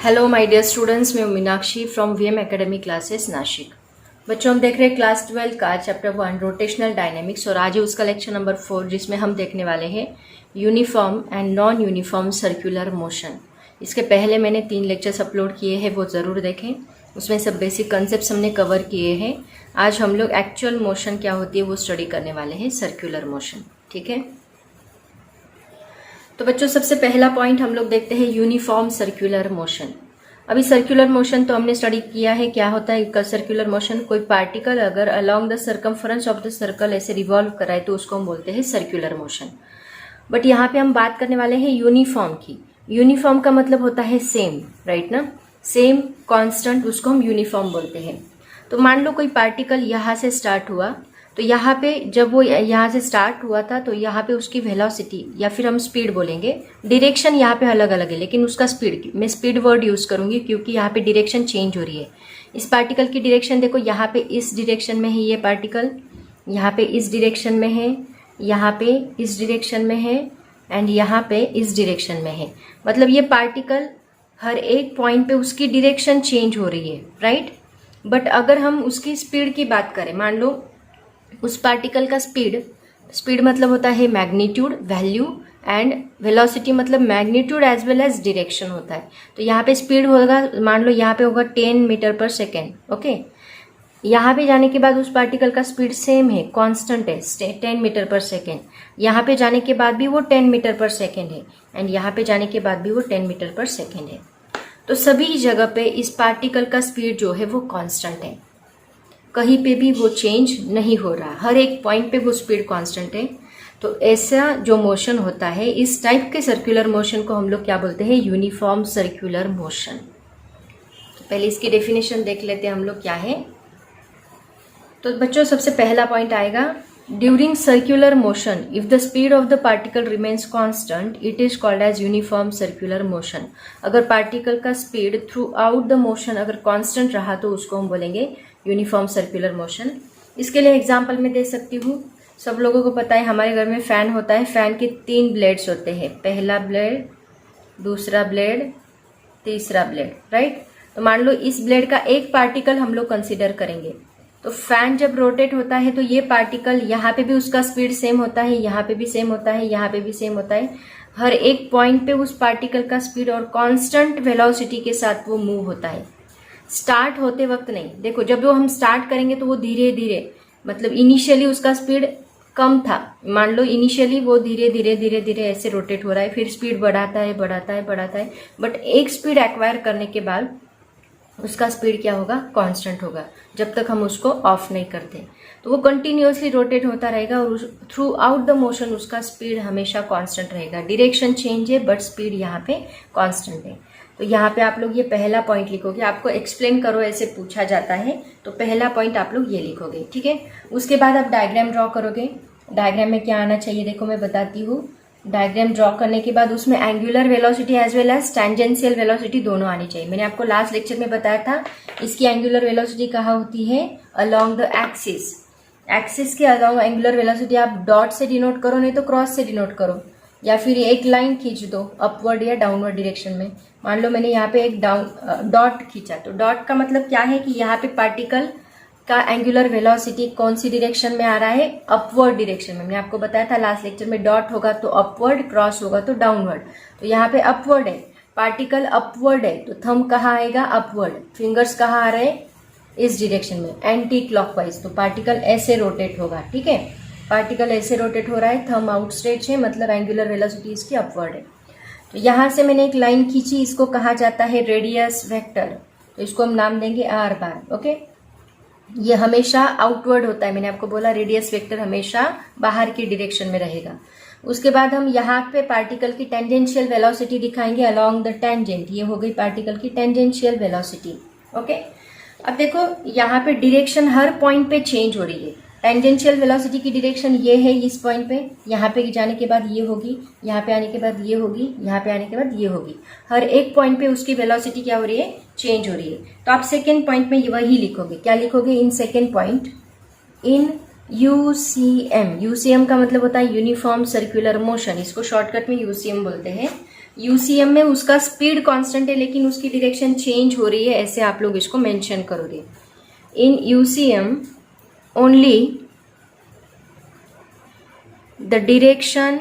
Hello my dear students, मैं हूं Meenakshi from VM academy classes Nashik. बच्चों, हम देख रहे हैं क्लास 12 का चैप्टर 1 रोटेशनल डायनेमिक्स और आज है उसका लेक्चर नंबर 4 जिसमें हम देखने वाले हैं uniform and non uniform circular motion. इसके पहले मैंने 3 लेक्चर्स अपलोड किए हैं, वो ज़रूर देखें। उसमें सब बेसिक कॉन्सेप्ट्स हमने कवर किए हैं। आज हम लोग एक्चुअल मोशन क्या होती है वो स्टडी करने वाले हैं, सर्कुलर मोशन। ठीक है, तो बच्चों सबसे पहला पॉइंट हम लोग देखते हैं यूनिफॉर्म सर्कुलर मोशन। अभी सर्कुलर मोशन तो हमने स्टडी किया है, क्या होता है सर्कुलर मोशन। कोई पार्टिकल अगर along the circumference of the circle ऐसे रिवॉल्व कराए तो उसको हम बोलते हैं सर्कुलर मोशन। बट यहाँ पे हम बात करने वाले हैं यूनिफॉर्म की। यूनिफॉर्म का मतलब होता है सेम, राइट ना, सेम कांस्टेंट, उसको हम यूनिफॉर्म बोलते हैं। तो मान लो कोई पार्टिकल यहाँ से स्टार्ट हुआ, तो यहाँ पे जब वो यहाँ से स्टार्ट हुआ था तो यहाँ पे उसकी वेलोसिटी या फिर हम स्पीड बोलेंगे, डायरेक्शन यहाँ पे अलग अलग है, लेकिन उसका स्पीड, मैं स्पीड वर्ड यूज करूंगी क्योंकि यहाँ पे डायरेक्शन चेंज हो रही है। इस पार्टिकल की डायरेक्शन देखो, यहाँ पे इस डायरेक्शन में है ये पार्टिकल, यहाँ पे इस डायरेक्शन में है, यहाँ पे इस डायरेक्शन में है एंड यहाँ पे इस डायरेक्शन में है। मतलब ये पार्टिकल हर एक पॉइंट पे उसकी डायरेक्शन चेंज हो रही है, राइट। बट अगर हम उसकी स्पीड की बात करें, मान लो उस पार्टिकल का स्पीड मतलब होता है मैग्नीट्यूड वैल्यू एंड वेलोसिटी मतलब magnitude as well as direction होता है। तो यहाँ पे स्पीड होगा, मान लो यहाँ पे होगा 10 मीटर पर सेकेंड, ओके। यहाँ पे जाने के बाद उस पार्टिकल का स्पीड सेम है, कांस्टेंट है, 10 मीटर पर सेकेंड। यहाँ पे जाने के बाद भी वो 10 मीटर पर सेकेंड है एंड यहाँ पे जाने के बाद भी वो 10 मीटर पर सेकेंड है। तो सभी जगह पे इस पार्टिकल का स्पीड जो है वो कांस्टेंट है, कहीं पे भी वो चेंज नहीं हो रहा, हर एक पॉइंट पे वो स्पीड कांस्टेंट है। तो ऐसा जो मोशन होता है, इस टाइप के सर्कुलर मोशन को हम लोग क्या बोलते हैं, यूनिफॉर्म सर्कुलर मोशन। तो पहले इसकी डेफिनेशन देख लेते हैं हम लोग क्या है। तो बच्चों सबसे पहला पॉइंट आएगा, during circular motion if the speed of the particle remains constant it is called as uniform circular motion. अगर पार्टिकल का speed throughout the motion अगर कांस्टेंट रहा तो उसको हम बोलेंगे यूनिफॉर्म सर्कुलर मोशन। इसके लिए एग्जांपल मैं दे सकती हूँ। सब लोगों को पता है हमारे घर में फैन होता है, फैन के 3 ब्लेड्स होते हैं, पहला ब्लेड, दूसरा ब्लेड, तीसरा ब्लेड, राइट। तो मान लो इस ब्लेड का एक पार्टिकल हम लोग कंसिडर करेंगे। तो फैन जब रोटेट होता है तो ये पार्टिकल यहाँ पे भी उसका स्पीड सेम होता है, यहाँ पे भी सेम होता है, यहाँ पे भी सेम होता है। हर एक पॉइंट पे उस पार्टिकल का स्पीड और कांस्टेंट वेलोसिटी के साथ वो मूव होता है। स्टार्ट होते वक्त नहीं, देखो जब वो हम स्टार्ट करेंगे तो वो धीरे धीरे, मतलब इनिशियली उसका स्पीड कम था, मान लो इनिशियली वो धीरे धीरे धीरे धीरे ऐसे रोटेट हो रहा है, फिर स्पीड बढ़ाता है बढ़ाता है बढ़ाता है, बट एक स्पीड एक्वायर करने के बाद उसका स्पीड क्या होगा, कांस्टेंट होगा, जब तक हम उसको ऑफ नहीं करते। तो वो कंटिन्यूअसली रोटेट होता रहेगा और थ्रू आउट द मोशन उसका स्पीड हमेशा कांस्टेंट रहेगा। डायरेक्शन चेंज है बट स्पीड यहाँ पे कांस्टेंट है। तो यहाँ पे आप लोग ये पहला पॉइंट लिखोगे, आपको एक्सप्लेन करो ऐसे पूछा जाता है तो पहला पॉइंट आप लोग ये लिखोगे, ठीक है। उसके बाद आप डायग्राम ड्रॉ करोगे। डायग्राम में क्या आना चाहिए, देखो मैं बताती हूँ। डायग्राम ड्रॉ करने के बाद उसमें angular velocity as well as tangential velocity दोनों आनी चाहिए। मैंने आपको लास्ट लेक्चर में बताया था इसकी एंगुलर वेलोसिटी कहाँ होती है, अलोंग द एक्सिस। एक्सिस के अलोंग एंगुलर वेलोसिटी आप डॉट से डिनोट करो, नहीं तो क्रॉस से डिनोट करो, या फिर एक लाइन खींच दो अपवर्ड या डाउनवर्ड डायरेक्शन में। मान लो मैंने यहाँ पे एक डॉट खींचा, तो डॉट का मतलब क्या है कि यहाँ पे पार्टिकल का एंगुलर वेलोसिटी कौन सी डायरेक्शन में आ रहा है, अपवर्ड डायरेक्शन में। मैंने आपको बताया था लास्ट लेक्चर में, डॉट होगा तो अपवर्ड, क्रॉस होगा तो डाउनवर्ड। तो यहाँ पे अपवर्ड है, पार्टिकल अपवर्ड है, तो थंब कहाँ आएगा, अपवर्ड। फिंगर्स कहाँ आ रहे हैं, इस डायरेक्शन में, एंटी क्लॉकवाइज। तो पार्टिकल ऐसे रोटेट होगा, ठीक है। पार्टिकल ऐसे रोटेट हो रहा है, थंब आउटस्ट्रेच है, मतलब एंगुलर वेलोसिटी इसकी अपवर्ड है। तो यहाँ से मैंने एक लाइन खींची, इसको कहा जाता है रेडियस वेक्टर, तो इसको हम नाम देंगे आर बार, ओके। ये हमेशा आउटवर्ड होता है, मैंने आपको बोला रेडियस वेक्टर हमेशा बाहर की डायरेक्शन में रहेगा। उसके बाद हम यहाँ पे पार्टिकल की टेंजेंशियल वेलोसिटी दिखाएंगे अलोंग द टेंजेंट। ये हो गई पार्टिकल की टेंजेंशियल वेलोसिटी, ओके। अब देखो यहाँ पे डायरेक्शन हर पॉइंट पे चेंज हो रही है। टेंजेंशियल वेलोसिटी की डायरेक्शन ये है इस पॉइंट पे, यहाँ पे जाने के बाद ये होगी, यहाँ पे आने के बाद ये होगी, यहाँ पे आने के बाद ये होगी। हर एक पॉइंट पे उसकी वेलोसिटी क्या हो रही है, चेंज हो रही है। तो आप सेकेंड पॉइंट में वही लिखोगे, क्या लिखोगे, in second point in UCM. UCM का मतलब होता है यूनिफॉर्म सर्कुलर मोशन, इसको शॉर्टकट में यूसीएम बोलते हैं। यूसीएम में उसका स्पीड कांस्टेंट है लेकिन उसकी डायरेक्शन चेंज हो रही है, ऐसे आप लोग इसको मेंशन करोगे। In UCM only the direction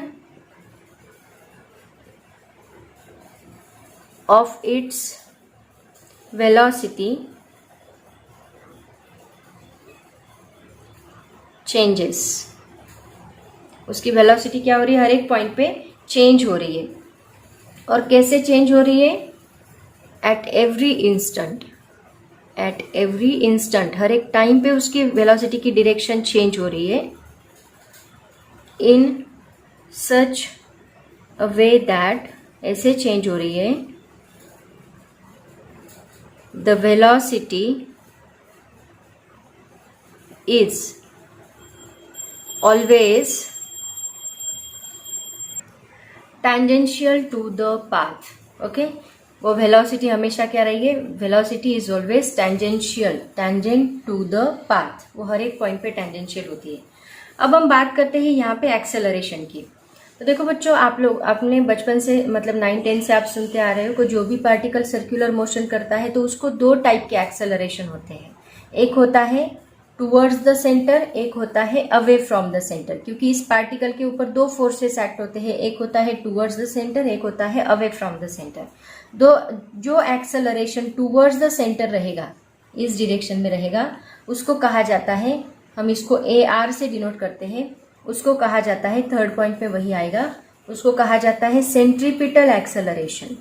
of its velocity changes. उसकी वेलोसिटी क्या हो रही है, हर एक पॉइंट पे चेंज हो रही है। और कैसे चेंज हो रही है, at every instant, at every instant, हर एक टाइम पे उसकी वेलोसिटी की डायरेक्शन चेंज हो रही है। इन सच अ वे दैट, ऐसे चेंज हो रही है, the velocity is always tangential to the path. Okay, वो वेलोसिटी हमेशा क्या रही है, velocity is always tangential, tangent to the path, वो हर एक पॉइंट पे टेंजेंशियल होती है। अब हम बात करते हैं यहाँ पे एक्सेलरेशन की। तो देखो बच्चों, आप लोग अपने बचपन से मतलब 9-10 से आप सुनते आ रहे हो कि जो भी पार्टिकल सर्कुलर मोशन करता है तो उसको दो टाइप के एक्सेलरेशन होते हैं। एक होता है टूवर्ड्स द सेंटर, एक होता है अवे फ्रॉम द सेंटर, क्योंकि इस पार्टिकल के ऊपर दो फोर्सेस एक्ट होते हैं, एक होता है टूवर्ड्स द सेंटर, एक होता है अवे फ्रॉम द सेंटर। जो एक्सेलरेशन टूवर्ड्स द सेंटर रहेगा, इस डायरेक्शन में रहेगा, उसको कहा जाता है, हम इसको AR से डिनोट करते हैं, उसको कहा जाता है, थर्ड पॉइंट पे वही आएगा, उसको कहा जाता है centripetal acceleration.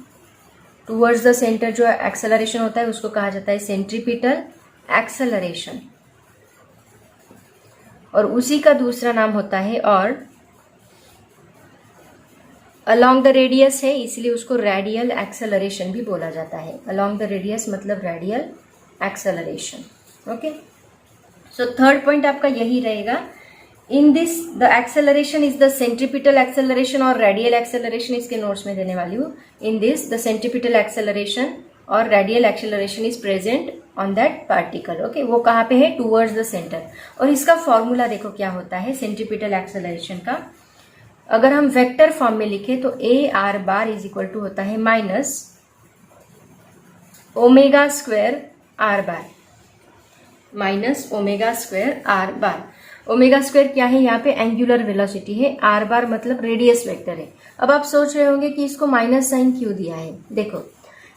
Towards the centre जो एक्सेलरेशन होता है उसको कहा जाता है सेंट्रीपिटल एक्सेलरेशन, और उसी का दूसरा नाम होता है, और अलोंग द रेडियस है इसलिए उसको रेडियल एक्सेलरेशन भी बोला जाता है। अलोंग द रेडियस मतलब radial acceleration. Okay, so third point आपका यही रहेगा। In this the acceleration is the centripetal acceleration और रेडियल एक्सेलरेशन, इसके नोट्स में देने वाली हूँ। In this the centripetal acceleration और radial acceleration is present on that particle. Okay, वो कहाँ पे है, टूवर्ड्स द सेंटर। और इसका फॉर्मूला देखो क्या होता है सेंट्रीपिटल एक्सेलरेशन का। अगर हम वेक्टर फॉर्म में लिखे तो AR bar is equal to होता है minus omega square R bar, minus omega square R bar. Omega square क्या है, यहाँ पे एंगुलर वेलोसिटी है, R बार मतलब रेडियस वेक्टर है। अब आप सोच रहे होंगे कि इसको माइनस साइन क्यों दिया है। देखो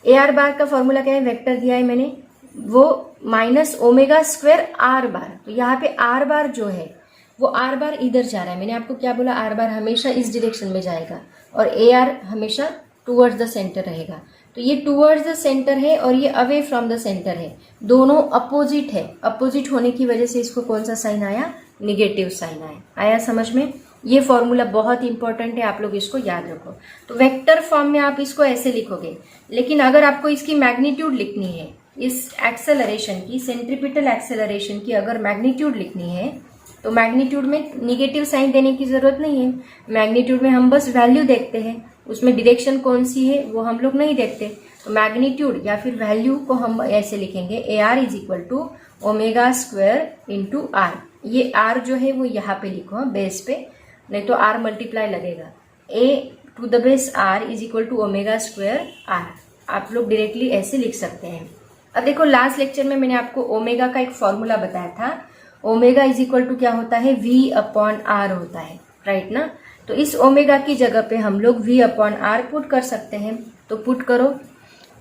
AR बार का फॉर्मूला क्या है, वेक्टर दिया है मैंने, वो माइनस ओमेगा स्क्वायर R बार। तो यहाँ पे R बार जो है वो R बार इधर जा रहा है, मैंने आपको क्या बोला, R बार हमेशा इस डायरेक्शन में जाएगा और AR हमेशा टूवर्ड्स द सेंटर रहेगा। तो ये टूवर्ड्स द सेंटर है और ये अवे फ्रॉम द सेंटर है, दोनों अपोजिट है। अपोजिट होने की वजह से इसको कौन सा साइन आया, निगेटिव साइन आया समझ में। ये फॉर्मूला बहुत इंपॉर्टेंट है, आप लोग इसको याद रखो। तो वेक्टर फॉर्म में आप इसको ऐसे लिखोगे, लेकिन अगर आपको इसकी मैग्नीट्यूड लिखनी है, इस एक्सेलरेशन की, सेंट्रीपिटल एक्सेलरेशन की अगर मैग्नीट्यूड लिखनी है तो मैग्नीट्यूड में निगेटिव साइन देने की जरूरत नहीं है। मैग्नीट्यूड में हम बस वैल्यू देखते हैं, उसमें डायरेक्शन कौन सी है वो हम लोग नहीं देखते। तो मैग्नीट्यूड या फिर वैल्यू को हम ऐसे लिखेंगे, AR is equal to omega square into R। ये R जो है वो यहाँ पे लिखो बेस पे, नहीं तो R मल्टीप्लाई लगेगा। A to the base R is equal to omega square R, आप लोग डायरेक्टली ऐसे लिख सकते हैं। अब देखो लास्ट लेक्चर में मैंने आपको ओमेगा का एक फॉर्मूला बताया था। ओमेगा इज इक्वल टू क्या होता है, V अपॉन R होता है, राइट ना। तो इस ओमेगा की जगह पे हम लोग V अपॉन R पुट कर सकते हैं, तो पुट करो।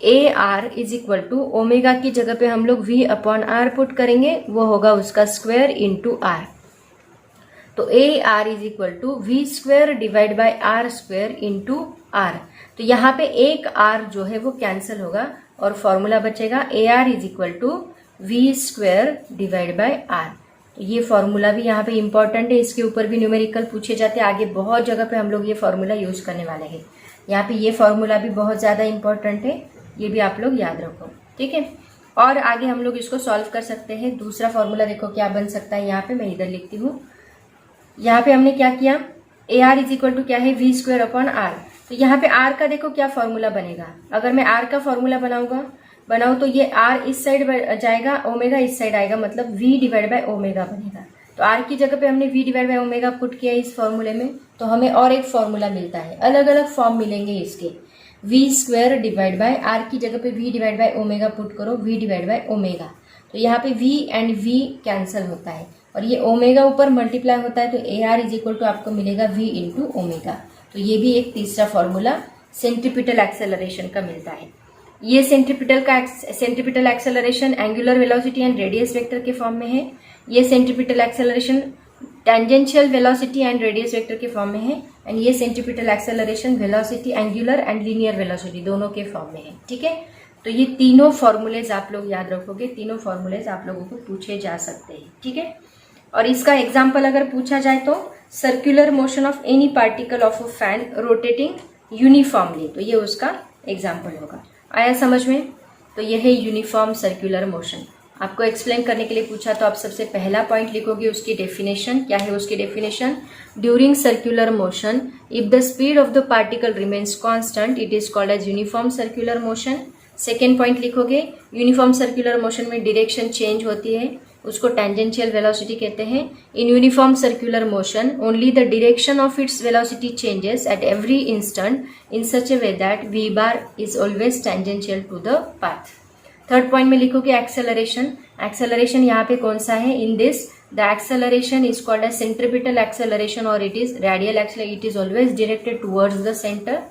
AR is equal to omega की जगह पे हम लोग V अपॉन R पुट करेंगे, वो होगा उसका स्क्वायर इंटू R। तो AR is equal to V square divide by R square into R। तो यहाँ पे एक R जो है वो कैंसिल होगा और फॉर्मूला बचेगा AR is equal to V square divide by R। तो ये फॉर्मूला भी यहाँ पे इंपॉर्टेंट है, इसके ऊपर भी न्यूमेरिकल पूछे जाते हैं, आगे बहुत जगह पे हम लोग ये फॉर्मूला यूज करने वाले हैं। यहाँ पे ये फॉर्मूला भी बहुत ज्यादा इंपॉर्टेंट है, ये भी आप लोग याद रखो, ठीक है। और आगे हम लोग इसको सॉल्व कर सकते हैं। दूसरा फॉर्मूला देखो क्या बन सकता है, यहाँ पे मैं इधर लिखती हूँ। यहाँ पे हमने क्या किया, AR इज इक्वल टू क्या है, V स्क्वायर अपॉन R। तो यहाँ पे R का देखो क्या फॉर्मूला बनेगा, अगर मैं R का फॉर्मूला बनाऊं तो ये R इस साइड जाएगा, ओमेगा इस साइड आएगा, मतलब V डिवाइड बाय ओमेगा बनेगा। तो R की जगह पे हमने V divide by omega put किया इस फॉर्मूले में, तो हमें और एक फॉर्मूला मिलता है, अलग अलग फॉर्म मिलेंगे इसके। V square divide by, R की जगह पे V divide by omega put करो, वी डिवाइड बाय ओमेगा। तो यहाँ पे वी एंड वी कैंसिल होता है और ये ओमेगा ऊपर मल्टीप्लाई होता है, तो A R is equal to आपको मिलेगा वी इंटू ओमेगा। तो ये भी एक तीसरा फॉर्मूला सेंट्रीपिटल एक्सेलरेशन का मिलता है। ये centripetal acceleration angular velocity and radius vector के फॉर्म में है। ये centripetal acceleration tangential velocity and radius vector के फॉर्म में है। एंड ये centripetal acceleration velocity angular and linear velocity दोनों के फॉर्म में है। ठीक है, तो ये तीनों फॉर्मूलेज आप लोग याद रखोगे, तीनों फॉर्मूलेज आप लोगों को पूछे जा सकते हैं। ठीक है, और इसका एग्जाम्पल अगर पूछा जाए तो circular motion of any particle of a fan rotating uniformly, तो ये उसका एग्जाम्पल होगा। आया समझ में? तो ये है यूनिफॉर्म सर्कुलर मोशन। आपको एक्सप्लेन करने के लिए पूछा तो आप सबसे पहला पॉइंट लिखोगे उसकी डेफिनेशन। क्या है उसकी definition? During circular motion if the speed of the particle remains constant it is called as uniform circular motion. Second point लिखोगे यूनिफॉर्म सर्कुलर मोशन में डायरेक्शन चेंज होती है, उसको टेंजेंशियल वेलोसिटी कहते हैं। In uniform circular motion only the direction of its velocity changes at every instant in such a way that V bar is always tangential to the path. Third point में लिखोगे acceleration. Acceleration यहाँ पे कौन सा है? In this the acceleration is called as centripetal acceleration और it is radial acceleration, it is always directed towards the centre.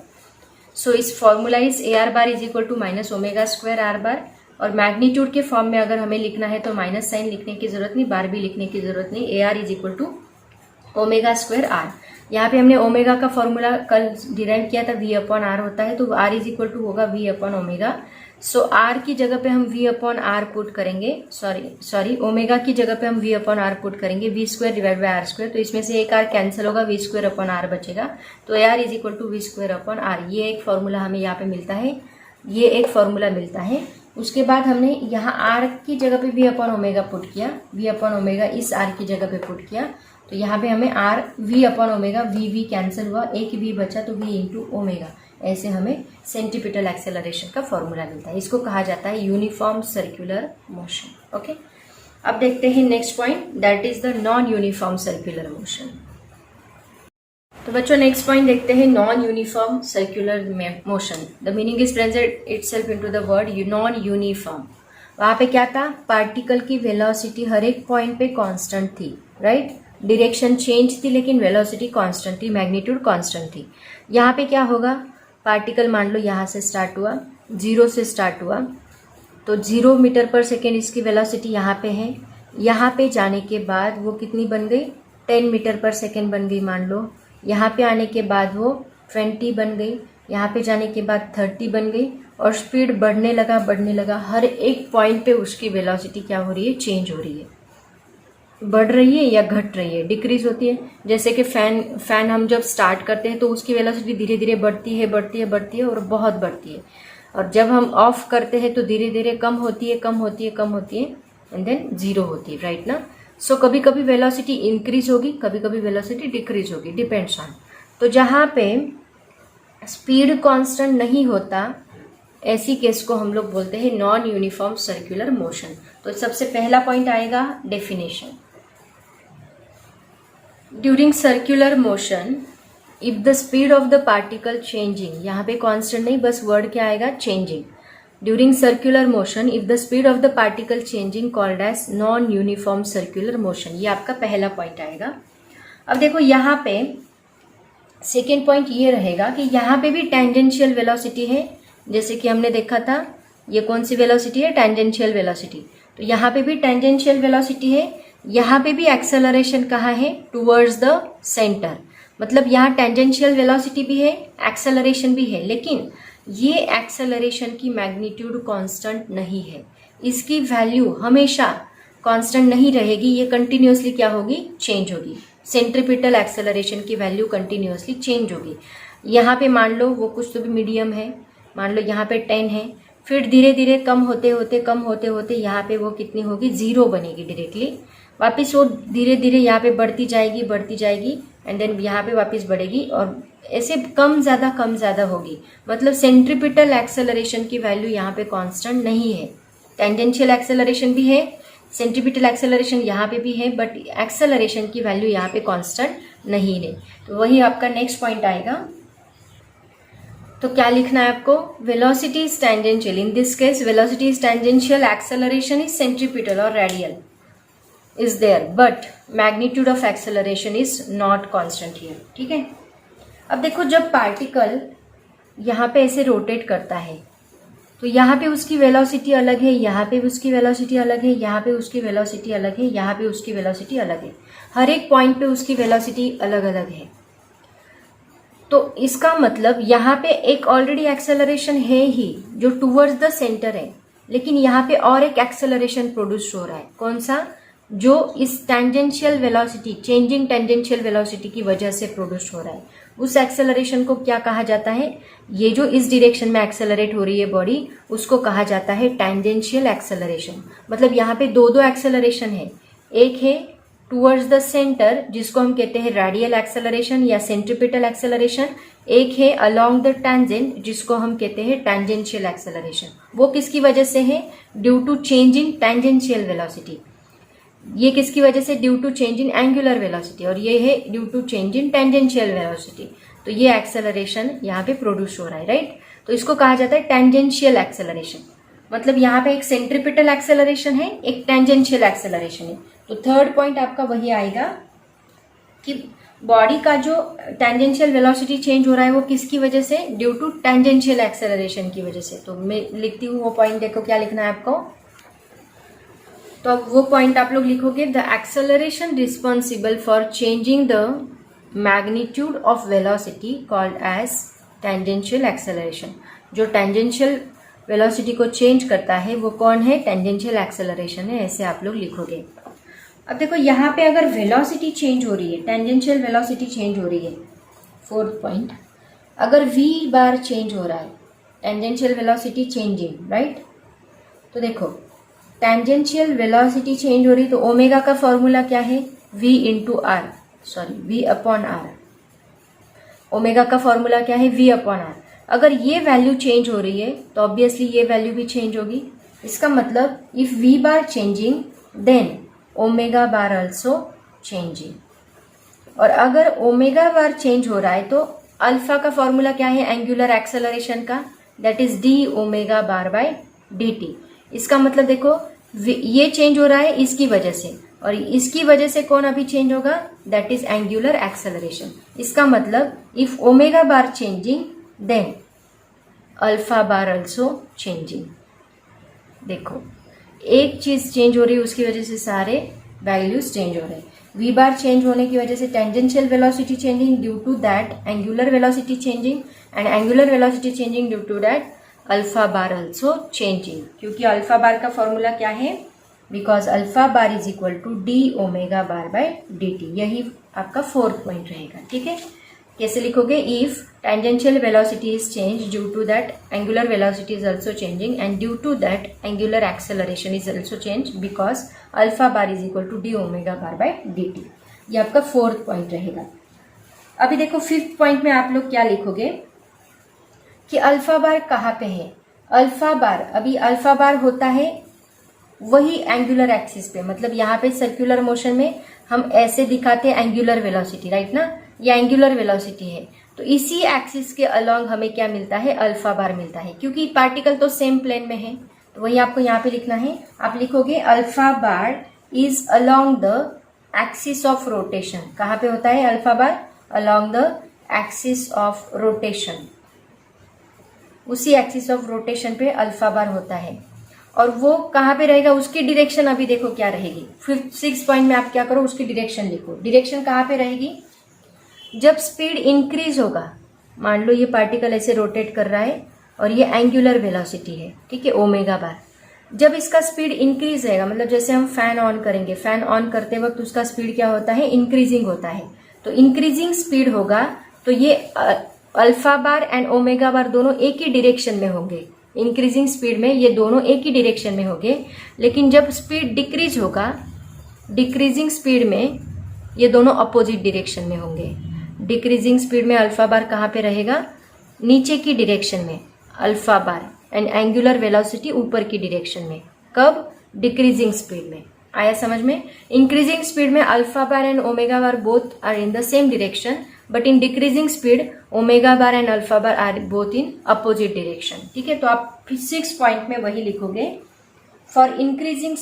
So इस formula is a r bar is equal to minus omega square r bar. और magnitude के form में अगर हमें लिखना है तो माइनस साइन लिखने की जरूरत नहीं, बार भी लिखने की जरूरत नहीं। A R is equal to omega square R. यहाँ पे हमने ओमेगा का फॉर्मूला कल डिराइव किया था, वी अपॉन आर होता है, तो आर इज इक्वल टू होगा V upon omega. So R की जगह पे हम वी अपॉन आर पुट करेंगे, सॉरी ओमेगा की जगह पे हम वी अपॉन आर पुट करेंगे, V square divide by R square. तो इसमें से एक आर कैंसिल होगा, वी स्क्वायर अपॉन आर बचेगा, तो A R is equal to V square upon R. ये एक फॉर्मूला हमें यहाँ पे मिलता है, ये एक फॉर्मूला मिलता है। उसके बाद हमने यहाँ आर की जगह पे वी अपॉन ओमेगा पुट किया, वी अपॉन ओमेगा इस आर की जगह पे पुट किया, तो यहाँ पे हमें R V upon omega, V cancel हुआ, एक वी बचा तो वी इंटू ओमेगा। ऐसे हमें सेंट्रीपिटल एक्सेलरेशन का फॉर्मूला मिलता है। इसको कहा जाता है यूनिफॉर्म सर्कुलर मोशन। ओके, अब देखते हैं next point, that is the non uniform circular motion. तो बच्चों नेक्स्ट पॉइंट देखते हैं, non uniform circular motion. The meaning is present itself into the word non uniform. वहां पे क्या था? पार्टिकल की वेलोसिटी हर एक पॉइंट पे कांस्टेंट थी, राइट? डायरेक्शन चेंज थी लेकिन वेलोसिटी कांस्टेंट थी, मैग्नीट्यूड कांस्टेंट थी। यहाँ पे क्या होगा? पार्टिकल मान लो यहाँ से स्टार्ट हुआ, 0 से स्टार्ट हुआ, तो 0 मीटर पर सेकेंड इसकी वेलोसिटी यहाँ पे है। यहाँ पे जाने के बाद वो कितनी बन गई? 10 मीटर पर सेकेंड बन गई मान लो। यहाँ पे आने के बाद वो 20 बन गई, यहाँ पे जाने के बाद 30 बन गई, और स्पीड बढ़ने लगा। हर एक पॉइंट पे उसकी वेलोसिटी क्या हो रही है? चेंज हो रही है, बढ़ रही है या घट रही है, डिक्रीज होती है। जैसे कि फैन हम जब स्टार्ट करते हैं तो उसकी वेलोसिटी धीरे धीरे बढ़ती है और बहुत बढ़ती है, और जब हम ऑफ करते हैं तो धीरे धीरे कम होती है एंड देन 0 होती है, राइट ना? सो कभी कभी वेलोसिटी इंक्रीज होगी, कभी कभी वेलोसिटी डिक्रीज होगी, डिपेंड्स ऑन। तो जहाँ पे स्पीड कांस्टेंट नहीं होता, ऐसी केस को हम लोग बोलते हैं नॉन यूनिफॉर्म सर्कुलर मोशन। तो सबसे पहला पॉइंट आएगा definition. During circular motion if the speed of the particle changing, यहाँ पे कांस्टेंट नहीं, बस वर्ड क्या आएगा? Changing. During circular motion if the speed of the particle changing called as non uniform circular motion. ये आपका पहला पॉइंट आएगा। अब देखो यहाँ पे सेकेंड पॉइंट ये रहेगा कि यहाँ पे भी टेंजेंशियल वेलोसिटी है, जैसे कि हमने देखा था। ये कौन सी वेलोसिटी है? Tangential velocity. तो यहाँ पे भी टेंजेंशियल वेलोसिटी है, यहाँ पे भी एक्सेलरेशन कहाँ है? Towards the centre. मतलब यहाँ टेंजेंशियल वेलोसिटी भी है, एक्सेलरेशन भी है, लेकिन ये एक्सेलरेशन की मैग्नीट्यूड कांस्टेंट नहीं है, इसकी वैल्यू हमेशा कांस्टेंट नहीं रहेगी, ये कंटिन्यूअसली क्या होगी? चेंज होगी। सेंट्रीपिटल एक्सेलरेशन की वैल्यू कंटिन्यूअसली चेंज होगी। यहाँ पे मान लो वो कुछ तो भी मीडियम है, मान लो यहाँ पे 10 है, फिर धीरे धीरे कम होते होते यहाँ पे वो कितनी होगी? 0 बनेगी डायरेक्टली। वापस वो धीरे धीरे यहाँ पे बढ़ती जाएगी एंड देन यहाँ पे वापस बढ़ेगी, और ऐसे कम ज्यादा होगी। मतलब सेंट्रीपिटल एक्सेलरेशन की वैल्यू यहाँ पे कांस्टेंट नहीं है। टेंजेंशियल एक्सेलरेशन भी है, सेंट्रीपिटल एक्सेलरेशन यहाँ पे भी है, बट एक्सेलरेशन की वैल्यू यहाँ पे कांस्टेंट नहीं है। तो वही आपका नेक्स्ट पॉइंट आएगा। तो क्या लिखना है आपको, velocity is tangential, in this case velocity is tangential, acceleration is centripetal और radial is there, but magnitude of acceleration is not constant here, ठीक है। अब देखो जब पार्टिकल यहाँ पे ऐसे रोटेट करता है तो यहाँ पे उसकी वेलोसिटी अलग है, यहाँ पे उसकी वेलोसिटी अलग है, यहाँ पे उसकी वेलोसिटी अलग है, यहाँ पे उसकी वेलोसिटी अलग है, हर एक पॉइंट पे उसकी वेलोसिटी अलग अलग है। तो इसका मतलब यहाँ पे एक ऑलरेडी एक्सेलरेशन है ही जो टूवर्ड्स द सेंटर है, लेकिन यहाँ पे और एक एक्सेलरेशन प्रोड्यूस हो रहा है, कौन सा, जो इस tangential velocity, changing tangential velocity की वजह से प्रोड्यूस हो रहा है। उस एक्सेलरेशन को क्या कहा जाता है, ये जो इस डायरेक्शन में एक्सेलरेट हो रही है बॉडी, उसको कहा जाता है टेंजेंशियल एक्सेलरेशन। मतलब यहाँ पे दो दो एक्सेलरेशन है, एक है टूवर्ड्स द सेंटर जिसको हम कहते हैं रेडियल एक्सेलरेशन या सेंट्रीपिटल एक्सेलरेशन, एक है अलोंग द टेंजेंट जिसको हम कहते हैं टेंजेंशियल एक्सेलरेशन। वो किसकी वजह से है, due to changing tangential velocity. ये किसकी वजह से, due to change in angular velocity, और ये है due to change in tangential velocity. तो ये एक्सेलरेशन यहाँ पे प्रोड्यूस हो रहा है, राइट। तो इसको कहा जाता है टेंजेंशियल एक्सेलरेशन। मतलब यहाँ पे एक सेंट्रीपिटल एक्सेलरेशन है, एक टेंजेंशियल एक्सेलरेशन है। तो थर्ड पॉइंट आपका वही आएगा कि बॉडी का जो टेंजेंशियल वेलोसिटी चेंज हो रहा है वो किसकी वजह से, ड्यू टू टेंजेंशियल एक्सेलरेशन की वजह से। तो मैं लिखती हूँ वो पॉइंट, देखो क्या लिखना है आपको। तो अब वो पॉइंट आप लोग लिखोगे, the acceleration responsible for changing the magnitude of velocity called as tangential acceleration. जो टेंजेंशियल वेलोसिटी को चेंज करता है वो कौन है, टेंजेंशियल एक्सेलरेशन है, ऐसे आप लोग लिखोगे। अब देखो यहाँ पे अगर वेलोसिटी चेंज हो रही है, टेंजेंशियल वेलोसिटी चेंज हो रही है, फोर्थ पॉइंट, अगर v बार चेंज हो रहा है, टेंजेंशियल वेलोसिटी चेंजिंग, राइट। तो देखो टेंजेंशियल वेलोसिटी चेंज हो रही, तो ओमेगा का फॉर्मूला क्या है, v अपॉन आर। ओमेगा का फॉर्मूला क्या है, v अपॉन आर। अगर ये वैल्यू चेंज हो रही है तो ऑब्वियसली ये वैल्यू भी चेंज होगी। इसका मतलब if v bar changing then omega bar also changing. और अगर ओमेगा बार चेंज हो रहा है तो अल्फा का फॉर्मूला क्या है एंगुलर एक्सेलरेशन का, that is d omega bar by d t. इसका मतलब देखो ये चेंज हो रहा है इसकी वजह से, और इसकी वजह से कौन अभी चेंज होगा, दैट इज एंगुलर एक्सेलरेशन। इसका मतलब if omega bar changing then alpha bar also changing. देखो एक चीज चेंज हो रही है उसकी वजह से सारे वैल्यूज चेंज हो रहे हैं। वी बार चेंज होने की वजह से tangential velocity changing, due to that angular velocity changing, and angular velocity changing due to that alpha bar also changing. क्योंकि अल्फा बार का फॉर्मूला क्या है, because alpha bar is equal to d omega bar by d t. यही आपका fourth point रहेगा, ठीक है। कैसे लिखोगे, if tangential velocity is change due to that angular velocity is also changing, and due to that angular acceleration is also change because alpha bar is equal to d omega bar by d t. ये आपका fourth point रहेगा। अभी देखो fifth point में आप लोग क्या लिखोगे कि अल्फा बार कहाँ पे है। अल्फा बार, अभी अल्फा बार होता है वही एंगुलर एक्सिस पे, मतलब यहाँ पे सर्कुलर मोशन में हम ऐसे दिखाते हैं एंगुलर वेलोसिटी, राइट ना, ये एंगुलर वेलोसिटी है। तो इसी एक्सिस के अलोंग हमें क्या मिलता है, अल्फा बार मिलता है, क्योंकि पार्टिकल तो सेम प्लेन में है। तो वही आपको यहाँ पे लिखना है, आप लिखोगे alpha bar is along the axis of rotation. कहाँ पे होता है alpha bar, along the axis of rotation, उसी एक्सिस ऑफ रोटेशन पे अल्फा बार होता है। और वो कहाँ पे रहेगा, उसकी डायरेक्शन अभी देखो क्या रहेगी। फिर 6 पॉइंट में आप क्या करो, उसकी डायरेक्शन लिखो। डायरेक्शन कहाँ पे रहेगी, जब स्पीड इंक्रीज होगा, मान लो ये पार्टिकल ऐसे रोटेट कर रहा है और ये एंगुलर वेलोसिटी है, ठीक है, ओमेगा बार। जब इसका स्पीड इंक्रीज रहेगा, मतलब जैसे हम फैन ऑन करेंगे, फैन ऑन करते वक्त उसका स्पीड क्या होता है, इंक्रीजिंग होता है। तो इंक्रीजिंग स्पीड होगा तो ये अल्फा बार एंड ओमेगा बार दोनों एक ही डायरेक्शन में होंगे। इंक्रीजिंग स्पीड में ये दोनों एक ही डायरेक्शन में होंगे, लेकिन जब स्पीड डिक्रीज होगा, डिक्रीजिंग स्पीड में ये दोनों अपोजिट डायरेक्शन में होंगे। डिक्रीजिंग स्पीड में अल्फा बार कहाँ पे रहेगा, नीचे की डायरेक्शन में alpha bar, and angular velocity ऊपर की डायरेक्शन में। कब, डिक्रीजिंग स्पीड में। आया समझ में। इंक्रीजिंग स्पीड में alpha bar and omega bar both are in the same direction, but in decreasing speed omega bar and alpha bar are both in opposite direction. ठीक है, तो आप 6 पॉइंट में वही लिखोगे, for increasing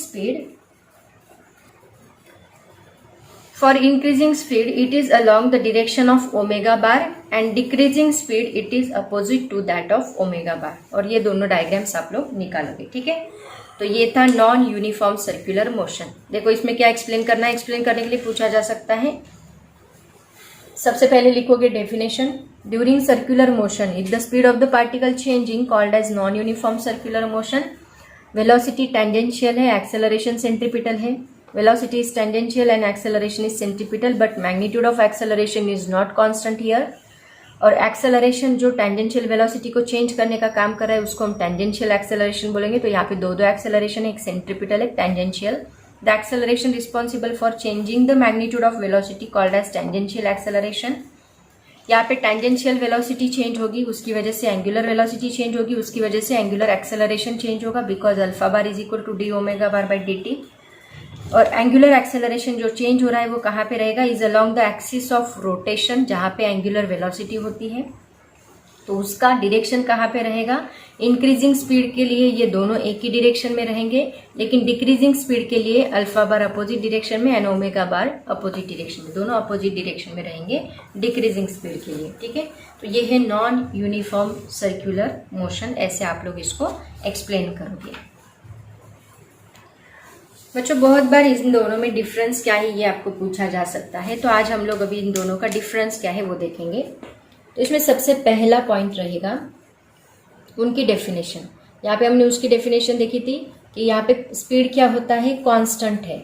speed it is along the direction of omega bar and decreasing speed it is opposite to that of omega bar. और ये दोनों डायग्राम्स आप लोग निकालोगे। ठीक है, तो ये था नॉन यूनिफॉर्म सर्कुलर मोशन। देखो इसमें क्या एक्सप्लेन करना है, एक्सप्लेन करने के लिए पूछा जा सकता है। सबसे पहले लिखोगे definition, during circular motion if the speed of the particle changing called as non uniform circular motion. Velocity tangential है, एक्सेलरेशन सेंट्रीपिटल है। Velocity is tangential and acceleration is centripetal, but magnitude of acceleration is not constant here. और acceleration जो tangential velocity को change करने का काम कर रहा है उसको हम टेंजेंशियल एक्सेलरेशन बोलेंगे। तो यहाँ पे दो एक्सेलरेशन है, एक सेंट्रीपिटल एक tangential. The acceleration responsible for changing the magnitude of velocity called as tangential acceleration. यहाँ पे टेंजेंशियल वेलोसिटी चेंज होगी, उसकी वजह से एंगुलर वेलोसिटी चेंज होगी, उसकी वजह से एंगुलर एक्सेलरेशन चेंज होगा, because alpha bar is equal to d omega bar by d t. और एंगुलर एक्सेलरेशन जो चेंज हो रहा है वो कहाँ पे रहेगा, is along the axis of rotation, जहाँ पे एंगुलर वेलोसिटी होती है। तो उसका डायरेक्शन कहाँ पे रहेगा, इंक्रीजिंग स्पीड के लिए ये दोनों एक ही डायरेक्शन में रहेंगे, लेकिन डिक्रीजिंग स्पीड के लिए अल्फा बार अपोजिट डायरेक्शन में and omega bar opposite direction में, दोनों अपोजिट डायरेक्शन में रहेंगे डिक्रीजिंग स्पीड के लिए। ठीक है, तो ये है नॉन यूनिफॉर्म सर्कुलर मोशन, ऐसे आप लोग इसको एक्सप्लेन करोगे। बच्चों बहुत बार इन दोनों में डिफरेंस क्या है ये आपको पूछा जा सकता है, तो आज हम लोग अभी इन दोनों का डिफरेंस क्या है वो देखेंगे। तो इसमें सबसे पहला पॉइंट रहेगा उनकी डेफिनेशन। यहाँ पे हमने उसकी डेफिनेशन देखी थी कि यहाँ पे स्पीड क्या होता है, कांस्टेंट है।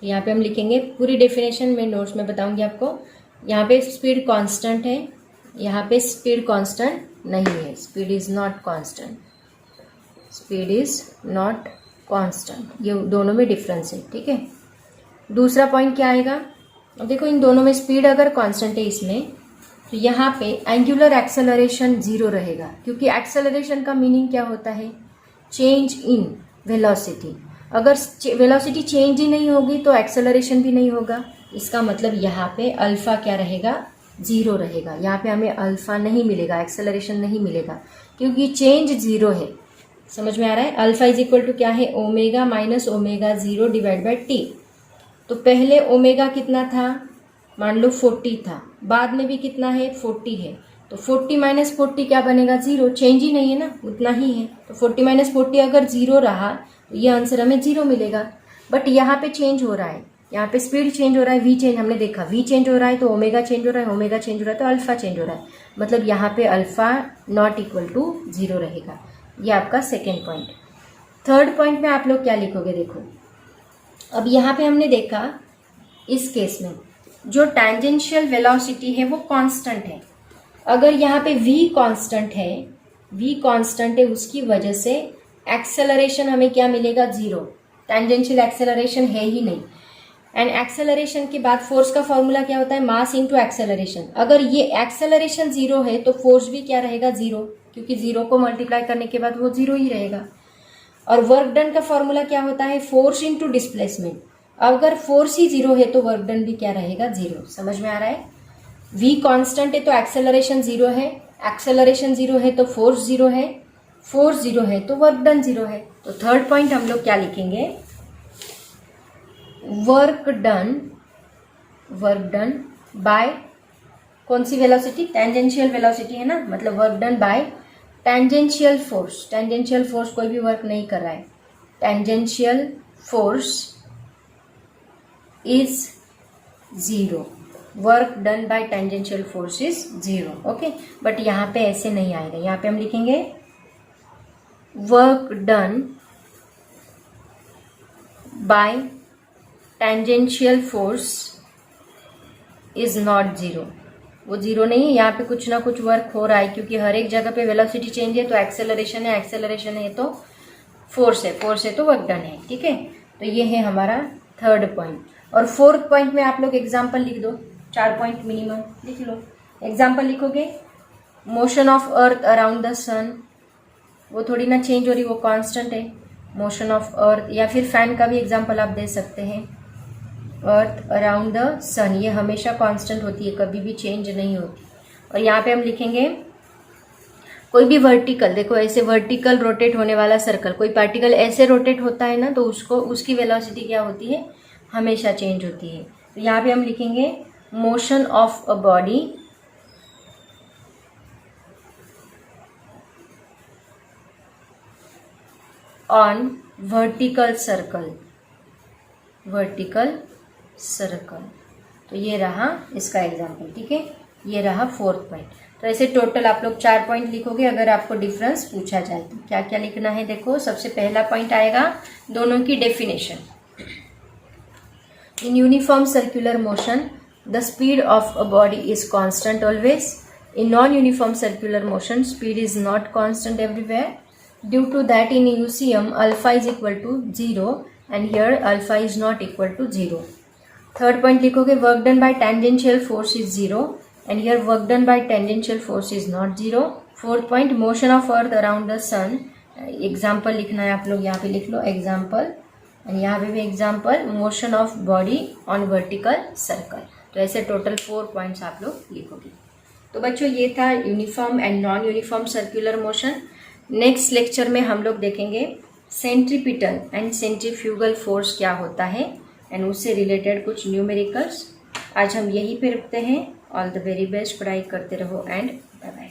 तो यहाँ पे हम लिखेंगे पूरी डेफिनेशन, मैं नोट्स में बताऊंगी आपको। यहाँ पे स्पीड कांस्टेंट है, यहाँ पे स्पीड कांस्टेंट नहीं है, speed is not constant, speed is not constant, ये दोनों में डिफरेंस है। ठीक है, दूसरा पॉइंट क्या आएगा, अब देखो इन दोनों में स्पीड अगर कांस्टेंट है इसमें, तो यहाँ पे एंगुलर एक्सेलरेशन 0 रहेगा, क्योंकि एक्सेलरेशन का मीनिंग क्या होता है, चेंज इन वेलोसिटी। अगर वेलोसिटी चेंज ही नहीं होगी तो एक्सेलरेशन भी नहीं होगा। इसका मतलब यहाँ पे अल्फा क्या रहेगा, 0 रहेगा। यहाँ पे हमें अल्फा नहीं मिलेगा, एक्सेलरेशन नहीं मिलेगा, क्योंकि चेंज 0 है। समझ में आ रहा है, अल्फा इज इक्वल टू क्या है, omega minus omega 0 divide by T. तो पहले ओमेगा कितना था, मान लो 40 था, बाद में भी कितना है, 40 है। तो 40 माइनस 40 क्या बनेगा, 0, चेंज ही नहीं है ना, उतना ही है। तो 40 माइनस 40 अगर 0 रहा तो ये आंसर हमें 0 मिलेगा। बट यहाँ पे चेंज हो रहा है, यहाँ पे स्पीड चेंज हो रहा है, वी चेंज हमने देखा, वी चेंज हो रहा है तो ओमेगा चेंज हो रहा है, ओमेगा चेंज हो रहा है तो अल्फा चेंज हो रहा है। मतलब यहाँ पे अल्फा नॉट इक्वल टू 0 रहेगा। ये आपका सेकेंड पॉइंट। थर्ड पॉइंट में आप लोग क्या लिखोगे, देखो अब यहाँ पे हमने देखा इस केस में जो टैंजेंशियल वेलोसिटी है वो कांस्टेंट है। अगर यहाँ पे v कांस्टेंट है, v कांस्टेंट है, उसकी वजह से एक्सेलरेशन हमें क्या मिलेगा, 0। टैंजेंशियल एक्सेलरेशन है ही नहीं। एंड एक्सेलरेशन के बाद फोर्स का फॉर्मूला क्या होता है, मास इंटू एक्सेलरेशन। अगर ये एक्सेलरेशन 0 है तो फोर्स भी क्या रहेगा, 0, क्योंकि 0 को मल्टीप्लाई करने के बाद वो 0 ही रहेगा। और वर्क डन का फॉर्मूला क्या होता है, फोर्स इंटू डिस्प्लेसमेंट। अगर फोर्स ही 0 है तो वर्क डन भी क्या रहेगा, 0। समझ में आ रहा है, v कांस्टेंट है तो एक्सेलरेशन 0 है, एक्सेलरेशन 0 है तो फोर्स 0 है, फोर्स 0 है तो वर्क डन 0 है। तो थर्ड पॉइंट हम लोग क्या लिखेंगे, वर्क डन बाय कौन सी वेलोसिटी, टेंजेंशियल वेलोसिटी है ना, मतलब work done by tangential force. Tangential force कोई भी वर्क नहीं कर रहा है, tangential force is 0, work done by tangential force is 0। Okay, but यहाँ पे ऐसे नहीं आएगा, यहाँ पे हम लिखेंगे work done by tangential force is not 0। वो 0 नहीं है, यहाँ पे कुछ ना कुछ वर्क हो रहा है, क्योंकि हर एक जगह पे वेलोसिटी चेंज है तो एक्सेलरेशन है, एक्सेलरेशन है तो फोर्स है, फोर्स है तो वर्क डन है। ठीक है, तो ये है हमारा थर्ड पॉइंट। और फोर्थ पॉइंट में आप लोग एग्जाम्पल लिख दो, 4 पॉइंट मिनिमम लिख लो। एग्जाम्पल लिखोगे, motion of earth around the sun, वो थोड़ी ना चेंज हो रही, वो कांस्टेंट है। मोशन ऑफ अर्थ, या फिर फैन का भी एग्जाम्पल आप दे सकते हैं, अर्थ अराउंड द सन, ये हमेशा कांस्टेंट होती है, कभी भी चेंज नहीं होती। और यहाँ पे हम लिखेंगे कोई भी वर्टिकल, देखो ऐसे वर्टिकल रोटेट होने वाला सर्कल, कोई पार्टिकल ऐसे रोटेट होता है ना तो उसको उसकी वेलोसिटी क्या होती है, हमेशा चेंज होती है। तो यहाँ पे हम लिखेंगे motion of a body on vertical circle, vertical circle. तो ये रहा इसका एग्जाम्पल, ठीक है, ये रहा 4th पॉइंट। तो ऐसे टोटल आप लोग 4 पॉइंट लिखोगे अगर आपको डिफरेंस पूछा जाए तो। क्या क्या लिखना है, देखो सबसे पहला पॉइंट आएगा दोनों की definition. In uniform circular motion the speed of a body is constant always. In non uniform circular motion speed is not constant everywhere. Due to that in UCM alpha is equal to 0 and here alpha is not equal to 0। Third point लिखोगे work done by tangential force is 0 and here work done by tangential force is not 0. Fourth point motion of earth around the sun, example लिखना है आप लोग, यहाँ पे लिख लो example, and यहाँ पे भी example motion of body on vertical circle. तो ऐसे टोटल 4 पॉइंट्स आप लोग लिखोगे। तो बच्चों ये था uniform and non uniform circular motion. Next lecture में हम लोग देखेंगे सेंट्रीपिटल एंड सेंट्रीफ्यूगल फोर्स क्या होता है एंड उससे रिलेटेड कुछ न्यूमेरिकल्स। आज हम यहीं पे रुकते हैं। ऑल द वेरी बेस्ट, पढ़ाई करते रहो एंड बाय बाय।